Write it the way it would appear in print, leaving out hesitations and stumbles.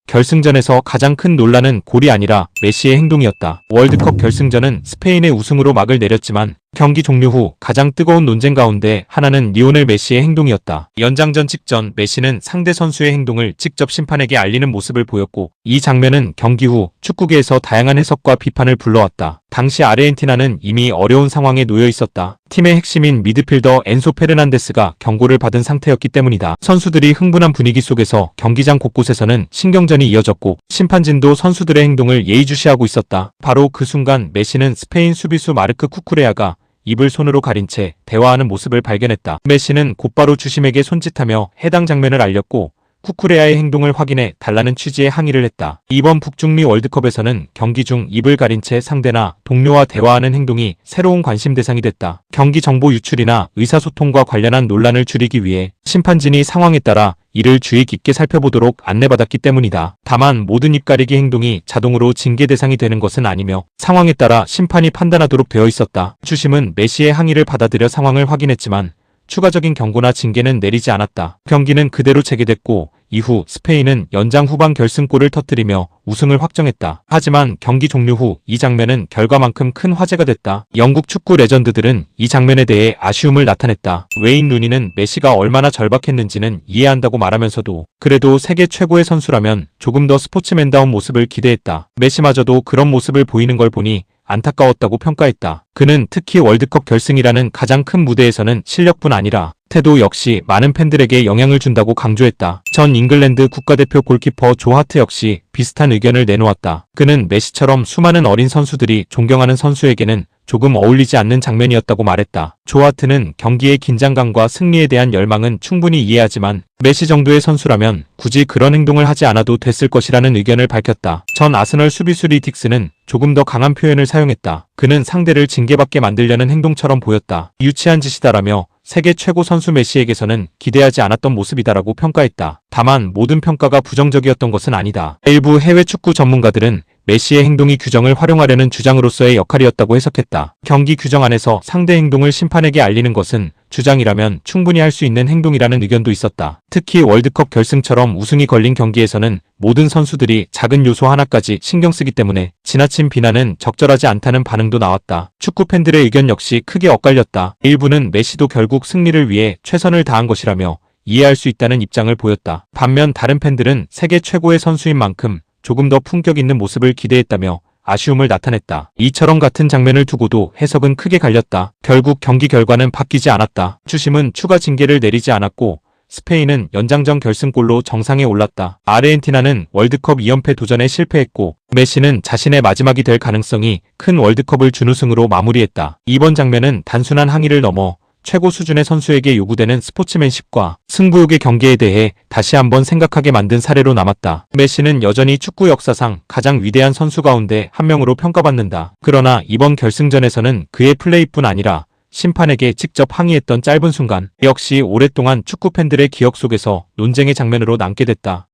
결승전에서 가장 큰 논란은 골이 아니라 메시의 행동이었다. 월드컵 결승전은 스페인의 우승으로 막을 내렸지만 경기 종료 후 가장 뜨거운 논쟁 가운데 하나는 리오넬 메시의 행동이었다. 연장전 직전 메시는 상대 선수의 행동을 직접 심판에게 알리는 모습을 보였고, 이 장면은 경기 후 축구계에서 다양한 해석과 비판을 불러왔다. 당시 아르헨티나는 이미 어려운 상황에 놓여 있었다. 팀의 핵심인 미드필더 엔소 페르난데스가 경고를 받은 상태였기 때문이다. 선수들이 흥분한 분위기 속에서 경기장 곳곳에서는 신경전이 이어졌고, 심판진도 선수들의 행동을 예의주시하고 있었다. 바로 그 순간 메시는 스페인 수비수 마르크 쿠쿠레야가 입을 손으로 가린 채 대화하는 모습을 발견했다. 메시는 곧바로 주심에게 손짓하며 해당 장면을 알렸고, 쿠쿠레야의 행동을 확인해 달라는 취지의 항의를 했다. 이번 북중미 월드컵에서는 경기 중 입을 가린 채 상대나 동료와 대화하는 행동이 새로운 관심 대상이 됐다. 경기 정보 유출이나 의사소통과 관련한 논란을 줄이기 위해 심판진이 상황에 따라 이를 주의 깊게 살펴보도록 안내받았기 때문이다. 다만 모든 입가리기 행동이 자동으로 징계 대상이 되는 것은 아니며 상황에 따라 심판이 판단하도록 되어 있었다. 주심은 메시의 항의를 받아들여 상황을 확인했지만 추가적인 경고나 징계는 내리지 않았다. 경기는 그대로 재개됐고, 이후 스페인은 연장 후반 결승골을 터뜨리며 우승을 확정했다. 하지만 경기 종료 후 이 장면은 결과만큼 큰 화제가 됐다. 영국 축구 레전드들은 이 장면에 대해 아쉬움을 나타냈다. 웨인 루니는 메시가 얼마나 절박했는지는 이해한다고 말하면서도 그래도 세계 최고의 선수라면 조금 더 스포츠맨다운 모습을 기대했다. 메시마저도 그런 모습을 보이는 걸 보니 안타까웠다고 평가했다. 그는 특히 월드컵 결승이라는 가장 큰 무대에서는 실력뿐 아니라 태도 역시 많은 팬들에게 영향을 준다고 강조했다. 전 잉글랜드 국가대표 골키퍼 조 하트 역시 비슷한 의견을 내놓았다. 그는 메시처럼 수많은 어린 선수들이 존경하는 선수에게는 조금 어울리지 않는 장면이었다고 말했다. 조 하트는 경기의 긴장감과 승리에 대한 열망은 충분히 이해하지만 메시 정도의 선수라면 굳이 그런 행동을 하지 않아도 됐을 것이라는 의견을 밝혔다. 전 아스널 수비수 리틱스는 조금 더 강한 표현을 사용했다. 그는 상대를 징계받게 만들려는 행동처럼 보였다. 유치한 짓이다라며 세계 최고 선수 메시에게서는 기대하지 않았던 모습이다라고 평가했다. 다만 모든 평가가 부정적이었던 것은 아니다. 일부 해외 축구 전문가들은 메시의 행동이 규정을 활용하려는 주장으로서의 역할이었다고 해석했다. 경기 규정 안에서 상대 행동을 심판에게 알리는 것은 주장이라면 충분히 할 수 있는 행동이라는 의견도 있었다. 특히 월드컵 결승처럼 우승이 걸린 경기에서는 모든 선수들이 작은 요소 하나까지 신경 쓰기 때문에 지나친 비난은 적절하지 않다는 반응도 나왔다. 축구 팬들의 의견 역시 크게 엇갈렸다. 일부는 메시도 결국 승리를 위해 최선을 다한 것이라며 이해할 수 있다는 입장을 보였다. 반면 다른 팬들은 세계 최고의 선수인 만큼 조금 더 품격 있는 모습을 기대했다며 아쉬움을 나타냈다. 이처럼 같은 장면을 두고도 해석은 크게 갈렸다. 결국 경기 결과는 바뀌지 않았다. 주심은 추가 징계를 내리지 않았고, 스페인은 연장전 결승골로 정상에 올랐다. 아르헨티나는 월드컵 2연패 도전에 실패했고, 메시는 자신의 마지막이 될 가능성이 큰 월드컵을 준우승으로 마무리했다. 이번 장면은 단순한 항의를 넘어 최고 수준의 선수에게 요구되는 스포츠맨십과 승부욕의 경계에 대해 다시 한번 생각하게 만든 사례로 남았다. 메시는 여전히 축구 역사상 가장 위대한 선수 가운데 한 명으로 평가받는다. 그러나 이번 결승전에서는 그의 플레이뿐 아니라 심판에게 직접 항의했던 짧은 순간 역시 오랫동안 축구 팬들의 기억 속에서 논쟁의 장면으로 남게 됐다.